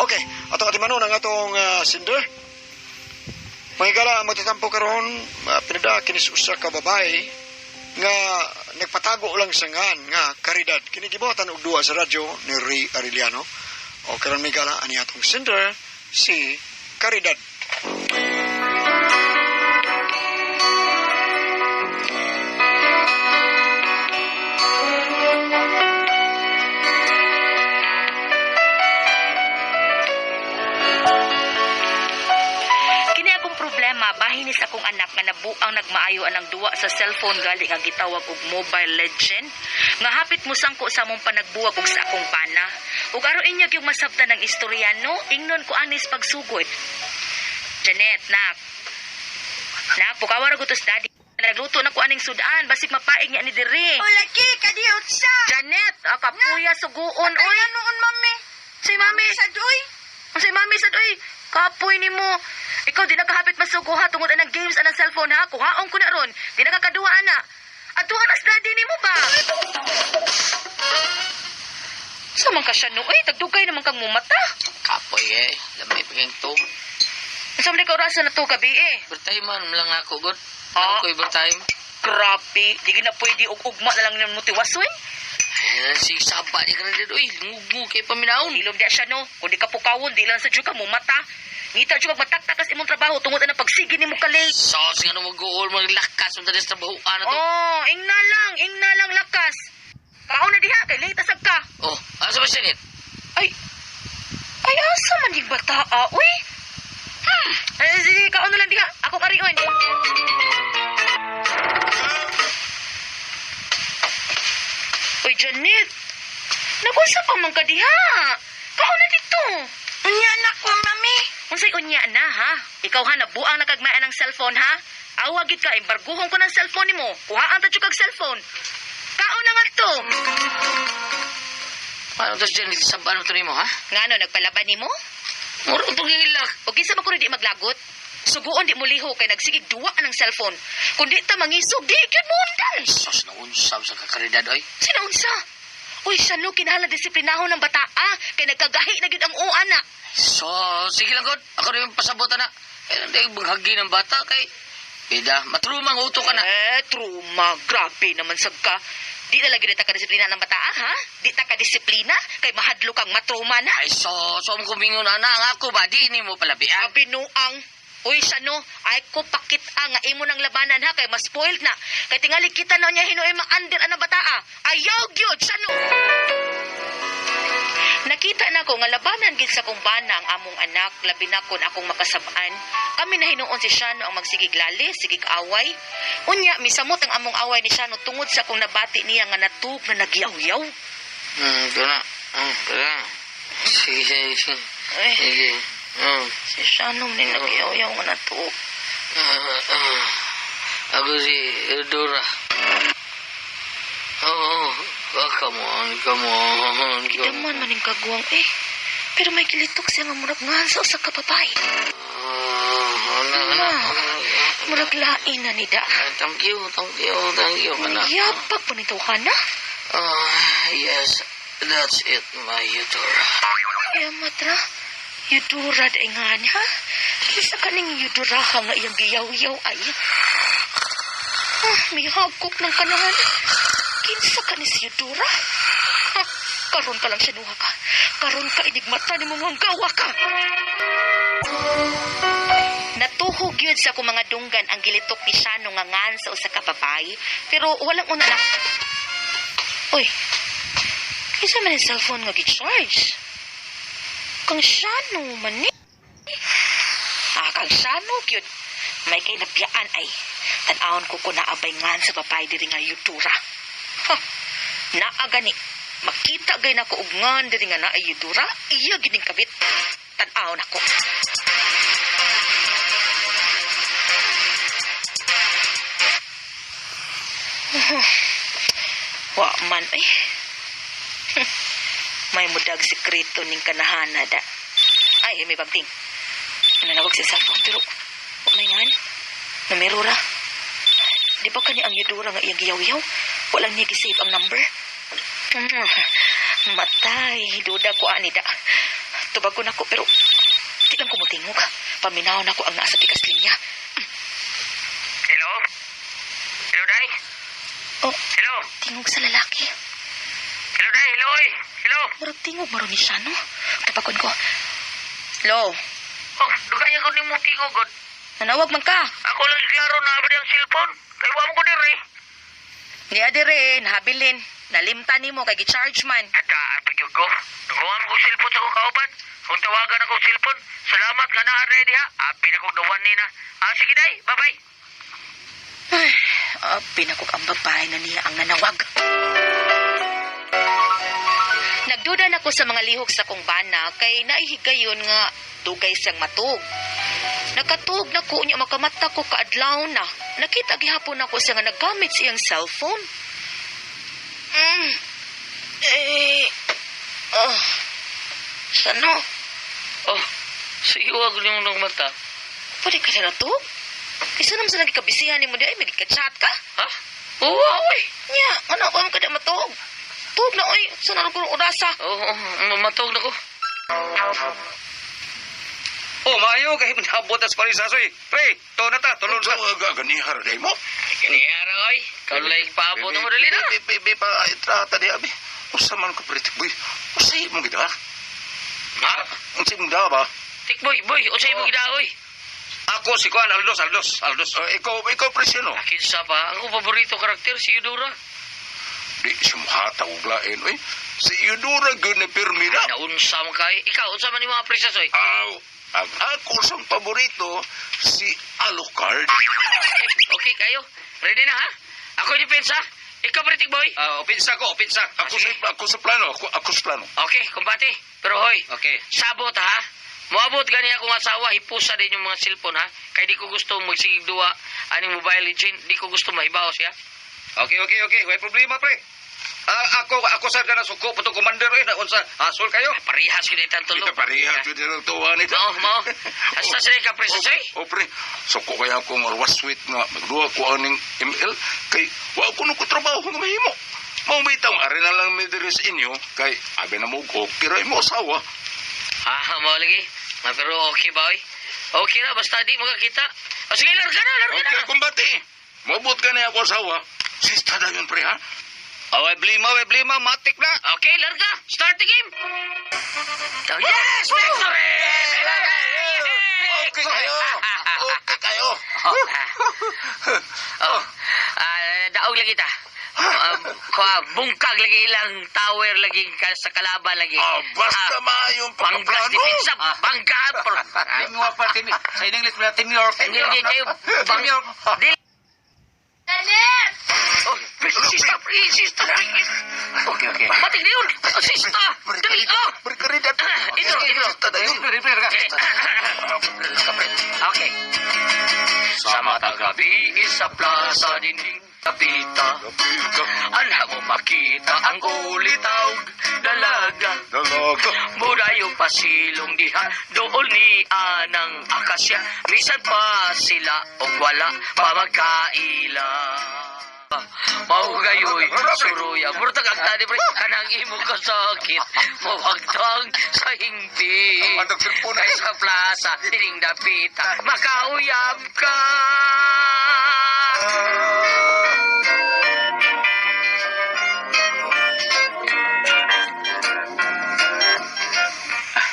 Okay, atong atimanon ang atong Cinder. Mahigala magtatampo karon pinada kinis usa ka babae nga nagpatago lang sa ngan nga karidad. Kini gibuhatan og duwa sa radyo ni Ray Arellano. O karon mahigala ani atong Cinder si Caridad. Bahinis akong anak nga nabuang nagmaayo anang duwa sa cellphone gali nga gitawag og Mobile Legend nga hapit mo sangko sa among panagbuwag og sa akong pana ug aro inyag yung masabtan ng istoryano ingnon ko anis pagsugod. Janet, nak pukawar gutos daddy nagluto na ko aning sudan basig mapaig niya ni diri. O laki kadiot sa Janet, kapuya suguon oy. Noon mami Si mami sadoy sadoy kapoy nimo. Ikaw di nakahapit masugo ha tungod anang games anang cellphone ha. Kuhaon ko na ron. Di nakakaduwa na. Atuhan as daddy ni mo ba? Samang ka siya no? Tagdugay naman kang mumata. Kapoy lamay paging tom. Saan ka orasan na to gabi Overtime man lang ako, God. Ah. Ako overtime. Grabe. Di na pwede ugma na lang ng mutiwasoy. Ay, si Saba di ka na dito. Lungug kay paminaon. Ilom di siya no. Kung di ka pukawon, di lang sa dyan ka mumata. Ngita dyan magmataktakas imong trabaho tungod na pagsigi ni mo ka-late. Sos, nga nung mag-uol, maglakas, magdalas trabahoan na to. Oh, ingna lang lakas. Kaon na diha, kay late asag ka. Oh, asa ba siya nit? Ay, asa man yung bata, uy? Sige, kaon na lang diha. Ako karion. Uy, Janet. Nagunsa pa man ka diha. Kaon na dito. Unya anak ko mami. Unsay unya na, ha? Ikaw ha, nabuang nakagmaya ng cellphone, ha? Awagit ka, embarguhon ko ng cellphone ni mo. Kuhaan ta kag cellphone. Kaon na nga to. Paano to siya nit? Sabaan mo to nimo, ha? Ngano, nagpalaban ni mo? Muro itong gilak. O kinsa man ko di maglagot? Suguon di mo liho kay nagsigig duwa ng cellphone. Kung di ta mangisog, di gyud mo undal. Sos, naunsab sa kakaridad, oy. Sinaunsa? Uy, siya no, kinahanglan disiplinahon ng bata, kay nagkagahi na gyud ang uana. So, sige lang, God. Ako rin yung pasabutan na. Kaya hindi maghagi ng bata kay... Bida, matrumang uto ka na. Truma. Grabe naman sag ka. Di na lagi na ta kadisiplina ng bata, ha? Di ta kadisiplina, kay mahadlo kang matruma na. Ay, so kumingon na nga ako ba? Di ni mo palabian. Binuang. Uy, siya no, ay ko pakit nga imo ng labanan, ha? Kay mas spoiled na. Kay tingali kita na niya hinuay ma-under ang bata, Ayaw gyud siya no. Nakita na ko nga labanan gid sa kong bana ang among anak, labi na kon akong makasabaan. Kami na hinuon si Shano ang magsigig lali, sigig away. Unya, misamot ang among away ni Shano tungod sa akong nabati niya nga natug na nagyaw-yaw. Gana. Sige. Sige. Si Shano ni nagyaw-yaw nga natug. Ako si Dora. Come on. Kidaman maning kagwang Pero may kilitok siya nga murag ngansa sa kapapay. Murag lain na ni da. Thank you. Yapak pa nito ka na? Yes. That's it, my Eudora. Yamat ra. Yudura da nga niya. Kisa ka ning yudura ka nga iyang giyaw-yaw ay. May hagkok ng kanahan. Kinsa ka ni si Yudura? Karon ka lang sinuha ka. Karon ka inigmata ni mong gawa ka. Natuhog yun sa akong mga dunggan ang gilitok ni Shano nga ngan sa usa ka babae. Pero walang una na. Uy, kinsa man ang cellphone nga gi-charge? Kang Shano man ni. Kang Shano yun. May kay nabiyaan ay. Tanawon ko naabay ngan sa babae diri nga Yudura. Naagani. Makita gay nako og ngan diri nga naay Yudura, iya gining kabit. Tan-aw nako. Wa man May mudag sekreto ning kanahana da. Ay, may bagting. Nanawag sa cellphone pero wa may ngan. Numero ra. Di ba kani ang Yudura nga iyang giyaw-yaw? Walang niya gisave ang number. Matay, duda ko ani da. tubagon ako pero di lang ko mutingog. Paminawon ako ang nasa pikas linya. Hello? Hello, Day? Oh, Hello? tingog sa lalaki. Hello, Day? Hello, oy? Hello? Murag tingog maro ni siya, no? Tubagon ko. Hello? Oh, dugaya ko ni mo tingog, God. Nanawag man ka. Ako lang klaro na abad ang cellphone. Kaya wala ko diri. Di adire, nahabilin. Nalimtan ni mo kay gi-charge man. At apig ko. Nakuha mo ko cellphone sa akong kauban. Kung tawagan ako cellphone, salamat ka na ready ha. Api na kong dawan ni na. Sige, Day. Bye-bye. Ay, pinakog ang babae na niya ang nanawag. Nagduda na ko sa mga lihok sa kong bana kay naihigayon nga dugay siyang matug. Nakatug na ko niya makamata ko kaadlaw na. Nakita gihapon ako siya nga naggamit siyang cellphone. Sano? Oh, sa iwag niyo ng mata. Pwede ka na natug? Isa naman sa nagkabisihan ni mo di ay magkachat ka? Ha? Oo, oy. Nya, ano ko ka di matug? Tug na oy, sa narugong urasa. Oo, matog na ko. Oh, maayo kay manabot as parisasoy. Pre, to na ta, tulon sa. Ganihar day mo. Kaniyara, oy. Kaulay paabot mo dali na. Bibi pa itra tadi abi. Usa man ko pritik boy. Usay mo gid ha. Ha? Unsay mo daw ba? Tikboy, boy. O sa'yo mo gidaoy. Ako si Kuan Aldos. Ikaw presyon no. Kinsa pa? Ang paborito karakter si Eudora. Di siya mahata og lain oy. Si Eudora gyud ni Permira. Naunsa man kay. Ikaw, unsa man ni mga presasoy? Aw, ang ako sang paborito si Alucard. Okay kayo. Ready na ha? Ako depensa. Ikaw pritik boy. Opinsa ko. Ako sa plano. Okay, kumbate. Pero hoy, Okay. sabot ha. Moabot gani akong asawa, hipusa din yung mga cellphone ha. Kaya di ko gusto magsigig duwa aning Mobile Legend. Di ko gusto maibaw siya. Okay. Way problema pre. Ako sa kana suko puto commander na unsa hasol kayo. Parihas ko dito tulog. Ito pareha jud ang tuwa nito. Mo. Hasta sila ka presasoy. O pre, so ko kaya akong sweet nga magduwa ko aning ML kay wa ko no ko trabaho nga mahimo. Mao bitaw ari na lang mi diri sa inyo kay abi na mo ko pero imo asawa. Mo lagi. Pero okay ba oy? Okay na, basta di magkakita. O sige, larga na. Okay, kumbati. Mabot ka na ako asawa. Sista na yun, pre, ha? Way blima, matik na. Okay, larga. Start the game. Oh, yes, victory! Okay kayo. Daog lagi ta. Bungkag lagi ilang tower lagi sa kalaban lagi. Basta maayong Panggas pagkaplano. di pinsa. Bangga. Lingwa pa sa English na Team York. Hindi kayo. Bang York. Janet! Oh, sista. Okay. Batik na yun. Sista. Dali. Berkerida. Ito. Sista na yun. Okay. Sa matang gabi sa plaza dinding kapita. Anha mo makita ang ulitaw dalaga. Mudayong pasilong diha dool ni anang akasya. Bisan pa sila o wala pa magkaila. Maugayoy, suruya. Murtag ang tani pre, kanang imo kasakit. Mawagtang sa hingpi. Kay sa plaza, tining dapita. Makauyab ka.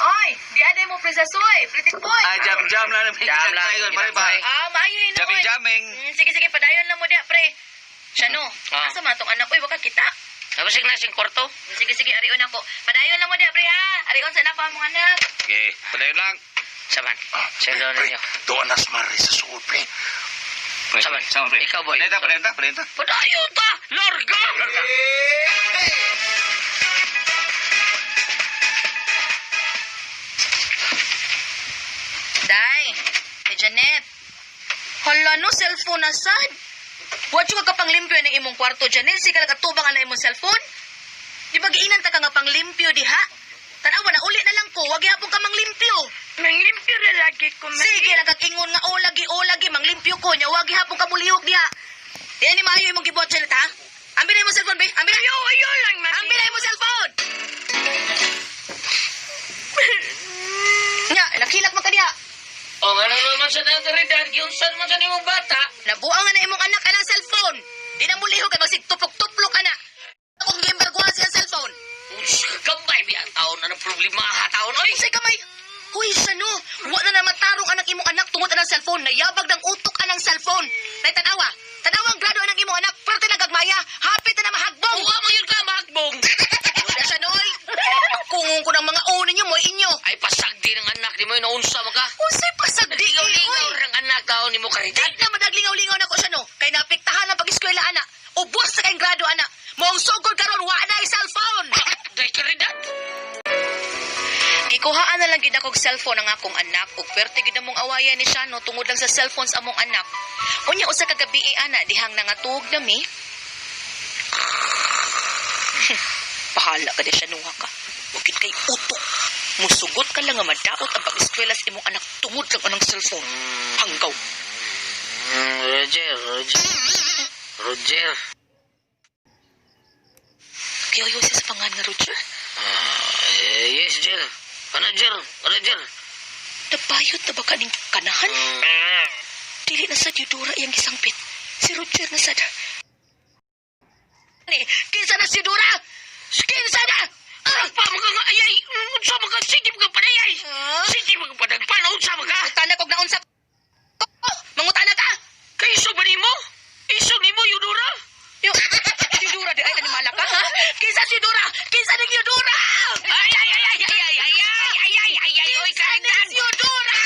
Oy, di aday mo presasoy, pritik boy. Jam lang. Jam lang. Bye. Maayo yun, oy. Jamming. Sige, padayon lang mo dia, pre. Siya no, Ah. asa man tong anak, oy, waka kita. Nabasig na sing kwarto. Sige, arion ako. Padayon lang mo dia, pre, ha? Arion sa nako mong anak. Okay, padayon lang. Saman. Sa doon ninyo. Doon nas mari sa suod, pre. Saman. Ikaw, boy. Padenta. Padayon ta! Larga! Day, kay Janet. Hala no, cellphone na sad. Wa ka kapanglimpyo ng imong kwarto, Janet. Sige lang katubang na imong cellphone. Di ba giinan ta ka nga panglimpyo diha? Tanawa na uli na lang ko, wag yapon ka manglimpyo. Manglimpyo na lagi ko, mami. Sige lang kakingon nga o lagi manglimpyo ko nya wag yapon ka mulihok diha. Di ni maayo imong gibuhat, Janet, ha? Ambil na imong cellphone, be. Ambil na. Ayo lang, mami. Ambil na imong cellphone. hilak-hilak man kaniya. O nga naman sa nataridad, giunsan man sa nimong bata. Nabuang na imong anak anang cellphone. Di na muliho kay magsig tuplok-tuplok ana. Akong gamer ko siya cellphone. Gambay biya taon na problema ha taon. Oy, Say kamay. Huy, sano? Wa na na matarong anang imong anak tungod anang cellphone. Nayabag ng utok anang cellphone. Nay tanawa. Tanawa ang grado anang imong anak. Pero tinagagmaya. Hapit na mahagbong. uwa mo yun ka, mahagbong. Wala siya noy. Kungong ko ng mga unin niyo mo inyo. Ay, pasagdi ng anak ni mo, naunsa mo ka. Unsay pasagdi. Ligaw-ligaw ng anak taon ni mo karidad. Di na madaglingaw-lingaw na ko siya no. Kay napiktahan ang pag-eskwela ana. Ubos sa kayong grado ana. Moong sugod karon wa na cellphone. Day karidad. Gikuhaan na lang gid akong cellphone ang akong anak ug perte gid among awayan ni siya no tungod lang sa cellphones among anak. Unya usa ka gabi ana dihang nangatug nami. Bahala ka di siya nuha ka. Bukit kay utok. Musugot ka lang nga madaot ang pag-eskwela sa imong anak tungod lang anang cellphone. Hanggaw. Roger. Kiyoyo siya sa pangan nga Roger. Yes, Jer. Ano, Jer? Nabayot na ba kaning kanahan? Dili na sa Dudura iyang gisangpit. Si Roger na sad. Kinsa na si Dura? Kinsa na? Pa mga nga ayay. Unsa mga sige mga panayay. Sige mga panagpan. Unsa mga. Mangutana kog naunsa. Mangutana ka? Kay iso ba nimo? Iso nimo, Yudora? Yo, si Dura di ay animala ka ha? Kinsa si Dura? Kinsa ni Dura? Ay. Oy, karidad. Si Dura!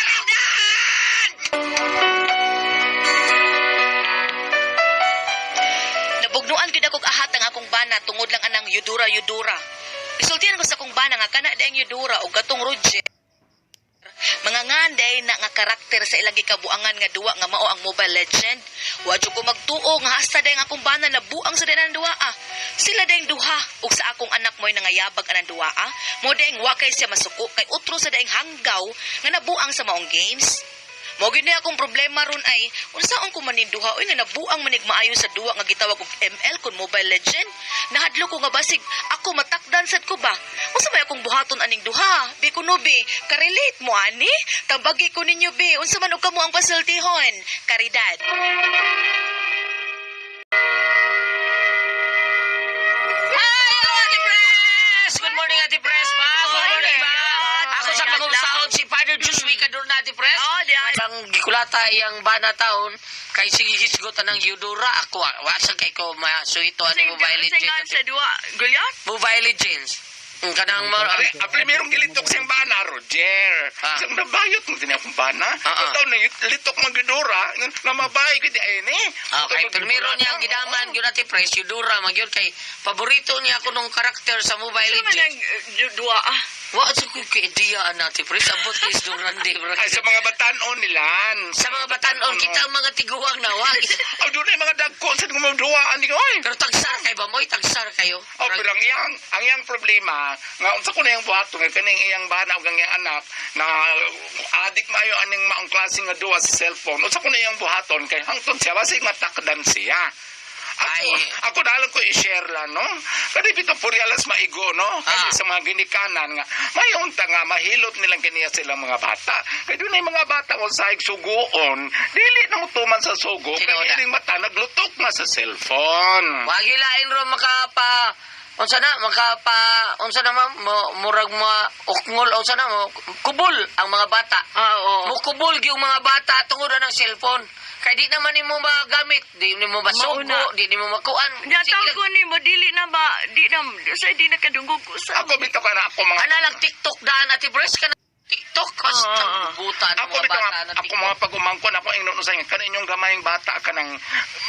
Nabugnuan gid akong ahat ang akong bana tungod lang anang Yudura. Isultihan ko sa akong bana nga kana daing Yudura o gatong Roger. Mga nganday na nga karakter sa ilang gikabuangan nga duwa nga mao ang Mobile Legend. Wa jud ko magtuo nga hasta daing akong bana na buang sa daing duwa. Sila daing duha ug sa akong anak mo'y nangayabag anang duwa. Mo daing wa kay siya masuko kay utro sa daing hanggaw nga nabuang sa maong games. Mo gid na akong problema ron ay unsaon ko maninduha oy nga nabuang manig maayo sa duwa nga gitawag og ML kun Mobile Legend. Nahadlo ko nga basig ako matakdan sad ko ba. Unsa may akong buhaton aning duha? Bi kuno bi, ka-relate mo ani? Tambagi ko ninyo bi, unsa man og kamo ang pasultihon? Karidad. Good morning, Ate Pres, ba? Good morning, ba? Ako sa pag-usahon si Father Joshua Kador na, Ate Pres. Oh, di ay. Ang gikulata iyang bana taon, kay sige hisgotan ng Yudora. Ako, wasa kay ko masuito ani Mobile Legends. Singan sa dua, Goliath? Mobile Legends. Kanang Ang primerong gilitok siyang bana, Roger. Siyang nabayot mo din akong bana. Ito na litok magidura, na mabayot ko di ay ni. Okay, primero niya ang gidaman, yun natin press, Yudora, magyun kay paborito niya ako nung karakter sa Mobile Sino man Legends. ang dua? Wa sa ko kay idea natin press, abot kay Durande. Ay, sa mga batanon nilan. Sa mga batanon, kita ang mga tiguang na, wag. Ay, doon ay mga dagko. Saan ko magduwaan di ko, oy. Pero tagsar kayo ba, mo'y tagsar kayo. Oh, pero ang iyang problema, nga unsa ko na yung buhato nga kaning iyang bana ug ang iyang anak na adik maayo aning maong klase nga duwa sa cellphone. Unsa ko na iyang buhaton kay hangtod siya basig matakdan siya. Ako dalang ko i-share lang, no? Kadi bito purialas maigo, no? Kasi sa mga ginikanan nga, may unta nga, mahilot nilang kaniya silang mga bata. Kaya doon ay mga bata kung sahig suguon, dili na mutuman sa sugo, kaya ining mata, naglutok na sa cellphone. Wag ilain ro unsa na murag ukngol unsa na mo kubol ang mga bata. Oo. Mo kubol gyud mga bata tungod ng cellphone. Kay di naman nimo magamit, di nimo masugo, di nimo makuan. Natawag ko ni mo, dili na ba, di na kadungog ko sa... Ako bito ka na ako mga... Ana lang TikTok daan ati press ka na TikTok basta butan Ako mga bito bata nga, na ako TikTok. mga pagumangkon, ako ang inunusay nga, kaninyong gamayang bata ka ng...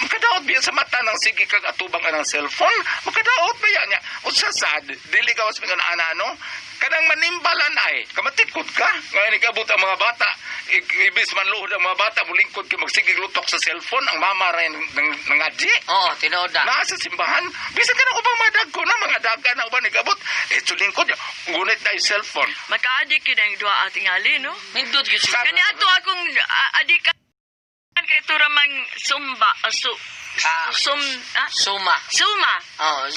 Makadaot biya sa mata ng sige kag atubang ka ng cellphone. Makadaot ba yan niya? O sa sad, dili ka was mga ano? Kanang manimbalan ay, kamatikod ka. Ngayon ikabot ang mga bata. Ibis man luhod ang mga bata, mulingkod ka magsigig lutok sa cellphone, ang mama rin ng adji. Oo, tinoda. Nasa simbahan, bisan ka na ubang madagko na, mga daga na ubang nagabot. Sulingkod, ngunit na yung cellphone. Maka-adik yun ang dua ating ali, no? Nindot gyud siya. Kani ato akong adikan kay turamang sumba, Suma. Suma. Oh,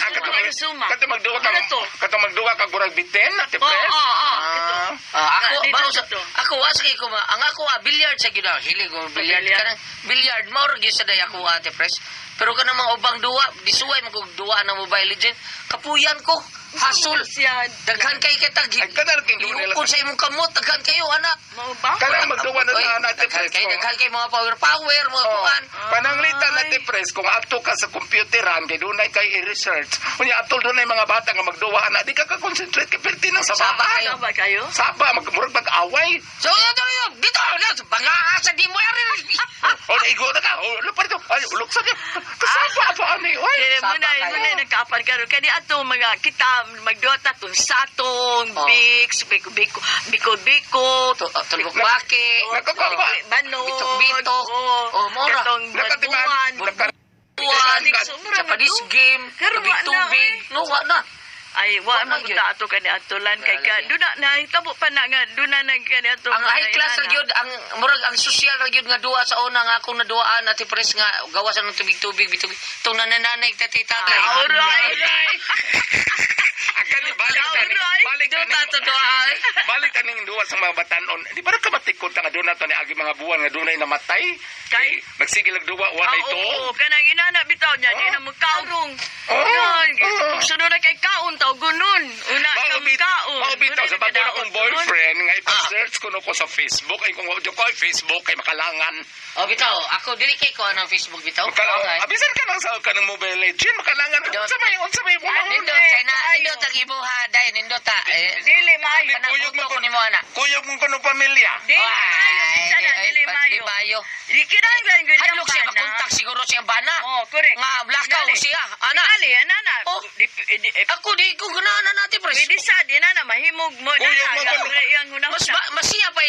Suma. Kato magduwa ka, Ano to? kato magduwa ka gurag biten, ate Oo, pres. oo, oo. Ako Dito ba sa to. ako wasay ko ma. Ang ako billiard sa gid hilig ko billiard Billiard. kanang billiard mo ra gyud sa day ako ate pres. Pero kanang mga ubang duwa, disuway man ko duwa ng Mobile Legend. Kapuyan ko. Hasol. Siya. Daghan kay kitag. Ay, kanal king duwa nila. Iukon sa imong kamot daghan kayo anak. Mao ba? Kailangan magduwa na Oy, sa natin, daghan kay mga power mga kuan. Pananglitan Ay. natin, pres, kung ato ka sa computeran, kay dunay kay i-research. Kunya atol dunay mga bata nga magduwa na, di ka ka-concentrate kay perti ng Saba saba. kayo. Ano ba kayo? Saba, magmurag mag-away. So dito dito bangaasa di mo ari. O, naigo na ka. O, lupa dito. Ay, uluksan niyo. Kasaba pa, ani. Oy. Kaya Saba muna kayo. nagkaapan karon kani ato mga kita magdota tong satong, Oh. bix, biko, Tulog baki. Nakakaba. banog, Bitok-bitok. Oh, mora. katong Nakatiman. baduan. Buwan, Sumura na Japanese to. game, Pero wa na, tubig-tubig. eh. No, wa na. Ay, wa man yun. ta ato kani atulan kay ka. Wala, Duna na hitabo pa na nga duna na kani ato. Ang high class ra gyud, ang murag ang social ra gyud nga duwa sa una nga akong naduaan ati pres nga gawasan ng tubig-tubig bitubig. Tong nananay tita kay. Alright. Akan ni balik tani. Alright. Balik tani. Duta to duwa. Balik tani ng duwa sa mga batanon. Di ba ka matikot nga doon nato ni agi mga buwan nga dunay namatay? Kay- nagsigil og duwa wa na ito. Oo, kanang inana bitaw niya, di na mo kaurong. Sunod na kay kaon taw gunon. Una kang kaon. Maubitaw sa bago na kong boyfriend nga Ah. ipa-search ko no ko sa Facebook ay kung wala ko ay Facebook kay makalangan. O bitaw, ako dili kay ko anong Facebook bitaw. Makalangan. Abisan ka lang sa kanang Mobile Legend makalangan. Unsa may mo Nindot kay na nindot ang imuha dai nindot ta. Dili maayo. Kanang Kuyog buto mo ko nimo ana. Kuyog mo kuno pamilya. Dili maayo. Sana dili maayo. Mayo. Di kinahanglan gyud Hadlok siya makontak siguro siya bana. Oh, correct. Nga blackout Dali. siya. Ana. Dali, ana. Oh. Ako di ko ganahan natin pres. Pwede sa di na mahimog mo na. Kuyog mo kuno. Yang hunang Mas siya pa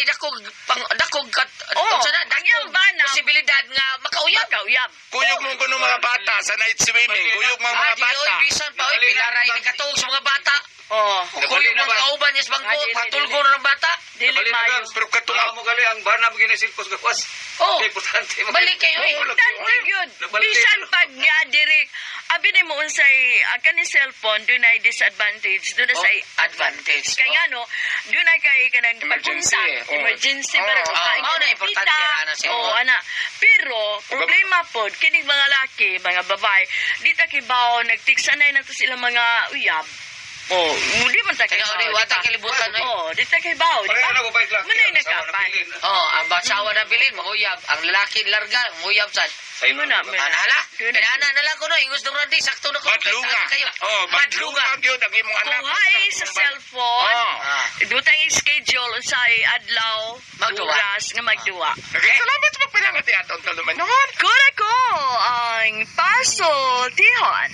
dakog kat Oh, sana ang iyang bana. posibilidad nga makauyab. Uyab. Kuyog mo kuno mga bata sa night swimming. Kuyog mo mga Di oy bata. bisan pa oy pilaray ni katong sa mga bata. Oh. Kuyog mga kauban niya sa bangko, Dili, patulgo dili. na ng bata. Dili maayo. Pero katulad mo gali ang bana begini silpos gawas. Oh, Importante. balik kayo eh. Importante yun. Bisan pag nga direct, abi ni mo unsay kani cellphone doon ay disadvantage, doon Oh, say advantage. advantage. Kaya no, doon ay kay kanang Emergency, pagpunta, oh. emergency Oh, para oh, makain mao na ka ng importante, kita. ana, siya. Oo, ana. Pero problema pod kining mga laki, mga babae, di ta kibaw nagtigsanay na to sila mga uyab. Oh, di man ta Kaya ori wata kalibutan oy. Oh, di ta kibaw, di Pareho ba? na ko bike lang. Muna yung nagkapan. Oh, ang basawa na bilin, mahuyab. Ang lalaki larga, mahuyab sad. Muna, muna. Hala, inana na lang ko no, ingos dong randi, sakto na ko. Madlunga. Kayo. Oh, madlunga gyud ang imong anak. Kung hay sa cellphone, Oh. Ah. dutang schedule unsay adlaw, Magduwa. oras nga magduwa. Salamat sa pagpinangati aton taluman. Kura ko ang Pasol Tihon.